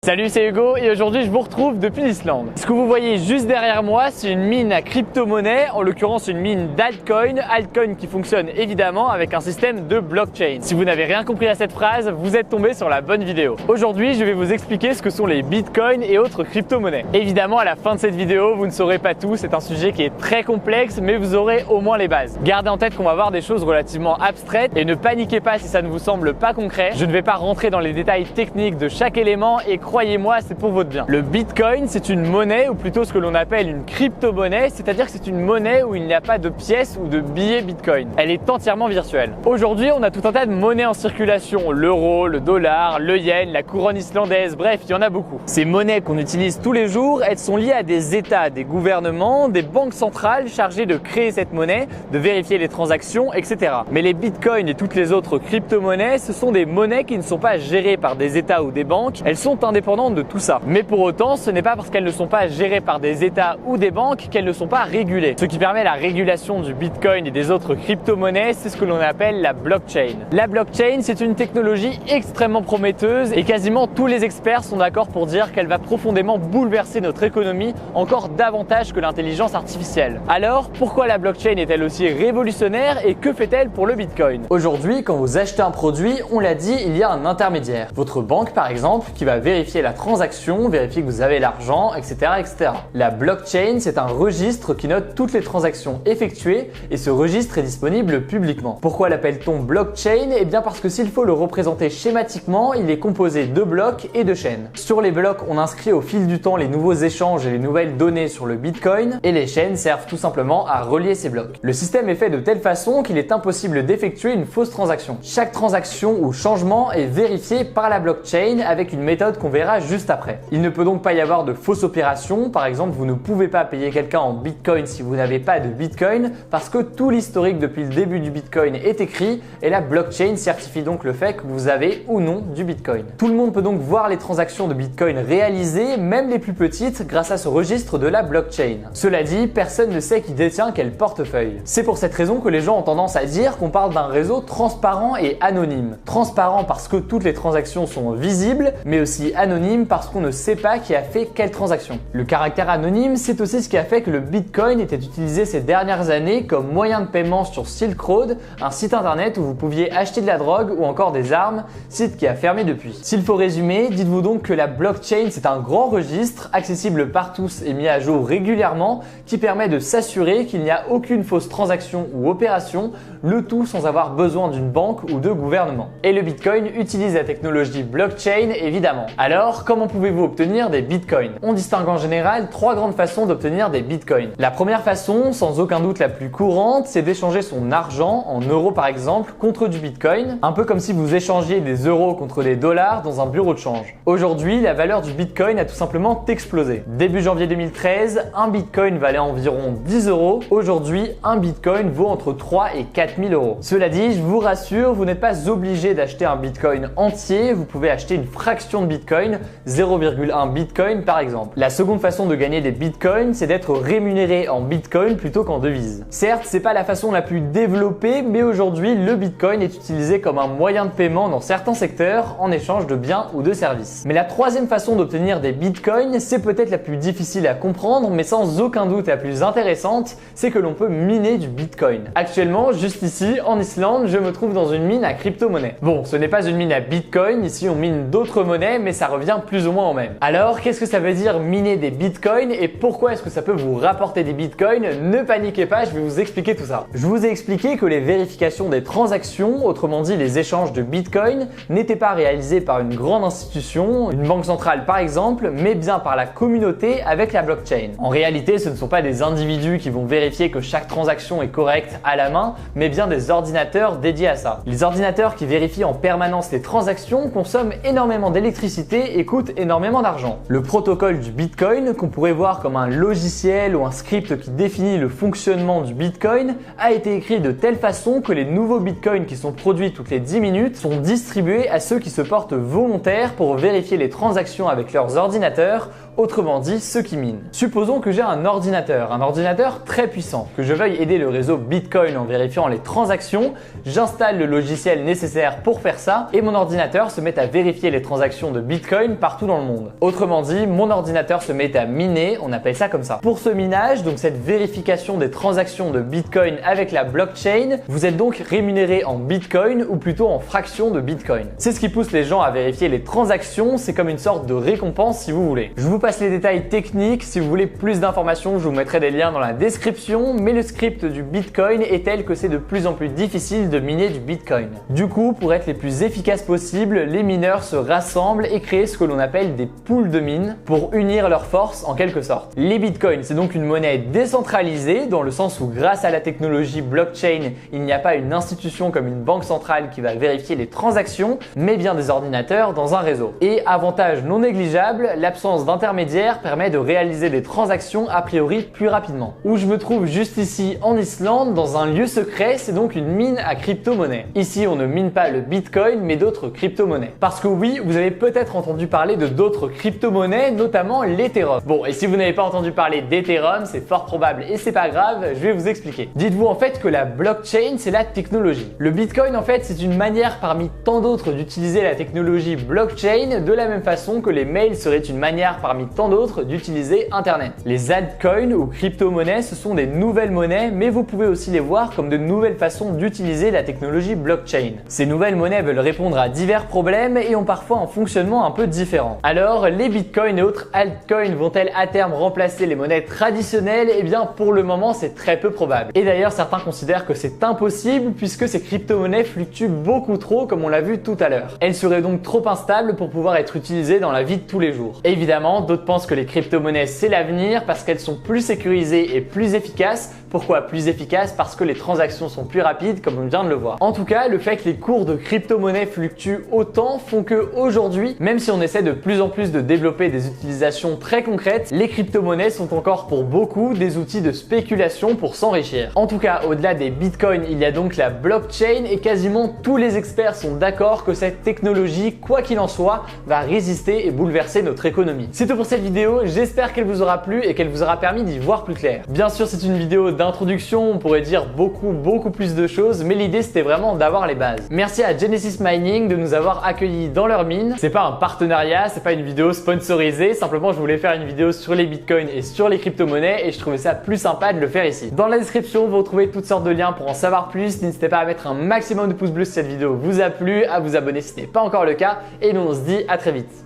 Salut, c'est Hugo et aujourd'hui je vous retrouve depuis l'Islande. Ce que vous voyez juste derrière moi, c'est une mine à crypto-monnaie, en l'occurrence une mine d'altcoin, altcoin qui fonctionne évidemment avec un système de blockchain. Si vous n'avez rien compris à cette phrase, vous êtes tombé sur la bonne vidéo. Aujourd'hui, je vais vous expliquer ce que sont les bitcoins et autres crypto-monnaies. Évidemment, à la fin de cette vidéo, vous ne saurez pas tout, c'est un sujet qui est très complexe, mais vous aurez au moins les bases. Gardez en tête qu'on va voir des choses relativement abstraites et ne paniquez pas si ça ne vous semble pas concret. Je ne vais pas rentrer dans les détails techniques de chaque élément et croyez-moi, c'est pour votre bien. Le Bitcoin, c'est une monnaie ou plutôt ce que l'on appelle une crypto-monnaie, c'est-à-dire que c'est une monnaie où il n'y a pas de pièces ou de billets Bitcoin. Elle est entièrement virtuelle. Aujourd'hui, on a tout un tas de monnaies en circulation, l'euro, le dollar, le yen, la couronne islandaise, bref, il y en a beaucoup. Ces monnaies qu'on utilise tous les jours, elles sont liées à des États, des gouvernements, des banques centrales chargées de créer cette monnaie, de vérifier les transactions, etc. Mais les Bitcoins et toutes les autres crypto-monnaies, ce sont des monnaies qui ne sont pas gérées par des États ou des banques, elles sont indépendantes de tout ça. Mais pour autant, ce n'est pas parce qu'elles ne sont pas gérées par des États ou des banques qu'elles ne sont pas régulées. Ce qui permet la régulation du Bitcoin et des autres crypto-monnaies, c'est ce que l'on appelle la blockchain. La blockchain, c'est une technologie extrêmement prometteuse et quasiment tous les experts sont d'accord pour dire qu'elle va profondément bouleverser notre économie encore davantage que l'intelligence artificielle. Alors, pourquoi la blockchain est-elle aussi révolutionnaire et que fait-elle pour le Bitcoin? Aujourd'hui, quand vous achetez un produit, on l'a dit, il y a un intermédiaire. Votre banque, par exemple, qui va vérifier la transaction, vérifier que vous avez l'argent, etc., etc. La blockchain, c'est un registre qui note toutes les transactions effectuées et ce registre est disponible publiquement. Pourquoi l'appelle-t-on blockchain? Eh bien parce que s'il faut le représenter schématiquement, il est composé de blocs et de chaînes. Sur les blocs, on inscrit au fil du temps les nouveaux échanges et les nouvelles données sur le Bitcoin et les chaînes servent tout simplement à relier ces blocs. Le système est fait de telle façon qu'il est impossible d'effectuer une fausse transaction. Chaque transaction ou changement est vérifié par la blockchain avec une méthode qu'on verra juste après. Il ne peut donc pas y avoir de fausses opérations. Par exemple, vous ne pouvez pas payer quelqu'un en Bitcoin si vous n'avez pas de Bitcoin parce que tout l'historique depuis le début du Bitcoin est écrit et la blockchain certifie donc le fait que vous avez ou non du Bitcoin. Tout le monde peut donc voir les transactions de Bitcoin réalisées, même les plus petites, grâce à ce registre de la blockchain. Cela dit, personne ne sait qui détient quel portefeuille. C'est pour cette raison que les gens ont tendance à dire qu'on parle d'un réseau transparent et anonyme. Transparent parce que toutes les transactions sont visibles, mais aussi anonyme parce qu'on ne sait pas qui a fait quelle transaction. Le caractère anonyme, c'est aussi ce qui a fait que le Bitcoin était utilisé ces dernières années comme moyen de paiement sur Silk Road, un site internet où vous pouviez acheter de la drogue ou encore des armes, site qui a fermé depuis. S'il faut résumer, dites-vous donc que la blockchain, c'est un grand registre accessible par tous et mis à jour régulièrement qui permet de s'assurer qu'il n'y a aucune fausse transaction ou opération, le tout sans avoir besoin d'une banque ou de gouvernement. Et le Bitcoin utilise la technologie blockchain évidemment. Alors, comment pouvez-vous obtenir des bitcoins? On distingue en général trois grandes façons d'obtenir des bitcoins. La première façon, sans aucun doute la plus courante, c'est d'échanger son argent, en euros par exemple, contre du bitcoin, un peu comme si vous échangiez des euros contre des dollars dans un bureau de change. Aujourd'hui, la valeur du bitcoin a tout simplement explosé. Début janvier 2013, un bitcoin valait environ 10 euros. Aujourd'hui, un bitcoin vaut entre 3 et 4 000 euros. Cela dit, je vous rassure, vous n'êtes pas obligé d'acheter un bitcoin entier, vous pouvez acheter une fraction de bitcoin, 0,1 bitcoin par exemple. La seconde façon de gagner des bitcoins, c'est d'être rémunéré en bitcoin plutôt qu'en devise. Certes, c'est pas la façon la plus développée, mais aujourd'hui, le bitcoin est utilisé comme un moyen de paiement dans certains secteurs en échange de biens ou de services. Mais la troisième façon d'obtenir des bitcoins, c'est peut-être la plus difficile à comprendre, mais sans aucun doute la plus intéressante, c'est que l'on peut miner du bitcoin. Actuellement, juste ici, en Islande, je me trouve dans une mine à crypto-monnaie. Bon, ce n'est pas une mine à bitcoin, ici on mine d'autres monnaies, mais ça revient plus ou moins au même. Alors, qu'est-ce que ça veut dire miner des bitcoins et pourquoi est-ce que ça peut vous rapporter des bitcoins? Ne paniquez pas, je vais vous expliquer tout ça. Je vous ai expliqué que les vérifications des transactions, autrement dit les échanges de bitcoin, n'étaient pas réalisés par une grande institution, une banque centrale par exemple, mais bien par la communauté avec la blockchain. En réalité, ce ne sont pas des individus qui vont vérifier que chaque transaction est correcte à la main, mais bien des ordinateurs dédiés à ça. Les ordinateurs qui vérifient en permanence les transactions consomment énormément d'électricité et coûtent énormément d'argent. Le protocole du Bitcoin, qu'on pourrait voir comme un logiciel ou un script qui définit le fonctionnement du Bitcoin, a été écrit de telle façon que les nouveaux Bitcoins qui sont produits toutes les 10 minutes sont distribués à ceux qui se portent volontaires pour vérifier les transactions avec leurs ordinateurs, autrement dit ceux qui minent. Supposons que j'ai un ordinateur très puissant, que je veuille aider le réseau Bitcoin en vérifiant les transactions, j'installe le logiciel nécessaire pour faire ça et mon ordinateur se met à vérifier les transactions de Bitcoin bitcoin partout dans le monde. Autrement dit, mon ordinateur se met à miner, on appelle ça comme ça. Pour ce minage, donc cette vérification des transactions de bitcoin avec la blockchain, vous êtes donc rémunéré en bitcoin ou plutôt en fraction de bitcoin. C'est ce qui pousse les gens à vérifier les transactions, c'est comme une sorte de récompense si vous voulez. Je vous passe les détails techniques, si vous voulez plus d'informations, je vous mettrai des liens dans la description, mais le script du bitcoin est tel que c'est de plus en plus difficile de miner du bitcoin. Du coup, pour être les plus efficaces possibles, les mineurs se rassemblent et créent ce que l'on appelle des pools de mines pour unir leurs forces en quelque sorte. Les bitcoins, c'est donc une monnaie décentralisée dans le sens où grâce à la technologie blockchain, il n'y a pas une institution comme une banque centrale qui va vérifier les transactions, mais bien des ordinateurs dans un réseau. Et avantage non négligeable, l'absence d'intermédiaire permet de réaliser des transactions a priori plus rapidement. Où je me trouve juste ici en Islande, dans un lieu secret, c'est donc une mine à crypto-monnaie. Ici, on ne mine pas le bitcoin, mais d'autres crypto-monnaies. Parce que oui, vous avez peut-être entendu parler de d'autres crypto-monnaies, notamment l'Ethereum. Bon, et si vous n'avez pas entendu parler d'Ethereum, c'est fort probable et c'est pas grave, je vais vous expliquer. Dites-vous en fait que la blockchain, c'est la technologie. Le bitcoin, en fait, c'est une manière parmi tant d'autres d'utiliser la technologie blockchain de la même façon que les mails seraient une manière parmi tant d'autres d'utiliser Internet. Les altcoins ou crypto-monnaies, ce sont des nouvelles monnaies, mais vous pouvez aussi les voir comme de nouvelles façons d'utiliser la technologie blockchain. Ces nouvelles monnaies veulent répondre à divers problèmes et ont parfois un fonctionnement un peu différent. Alors, les bitcoins et autres altcoins vont-elles à terme remplacer les monnaies traditionnelles? Eh bien, pour le moment, c'est très peu probable. Et d'ailleurs, certains considèrent que c'est impossible puisque ces crypto-monnaies fluctuent beaucoup trop, comme on l'a vu tout à l'heure. Elles seraient donc trop instables pour pouvoir être utilisées dans la vie de tous les jours. Évidemment, d'autres pensent que les crypto-monnaies, c'est l'avenir parce qu'elles sont plus sécurisées et plus efficaces. Pourquoi plus efficaces? Parce que les transactions sont plus rapides, comme on vient de le voir. En tout cas, le fait que les cours de crypto-monnaies fluctuent autant font que aujourd'hui, même si on essaie de plus en plus de développer des utilisations très concrètes, les crypto-monnaies sont encore pour beaucoup des outils de spéculation pour s'enrichir. En tout cas, au-delà des bitcoins, il y a donc la blockchain et quasiment tous les experts sont d'accord que cette technologie, quoi qu'il en soit, va résister et bouleverser notre économie. C'est tout pour cette vidéo, j'espère qu'elle vous aura plu et qu'elle vous aura permis d'y voir plus clair. Bien sûr, c'est une vidéo d'introduction, on pourrait dire beaucoup plus de choses, mais l'idée c'était vraiment d'avoir les bases. Merci à Genesis Mining de nous avoir accueillis dans leur mine. C'est pas un partenariat, c'est pas une vidéo sponsorisée, simplement je voulais faire une vidéo sur les bitcoins et sur les crypto-monnaies et je trouvais ça plus sympa de le faire ici. Dans la description, vous retrouvez toutes sortes de liens pour en savoir plus. N'hésitez pas à mettre un maximum de pouces bleus si cette vidéo vous a plu, à vous abonner si ce n'est pas encore le cas et nous on se dit à très vite.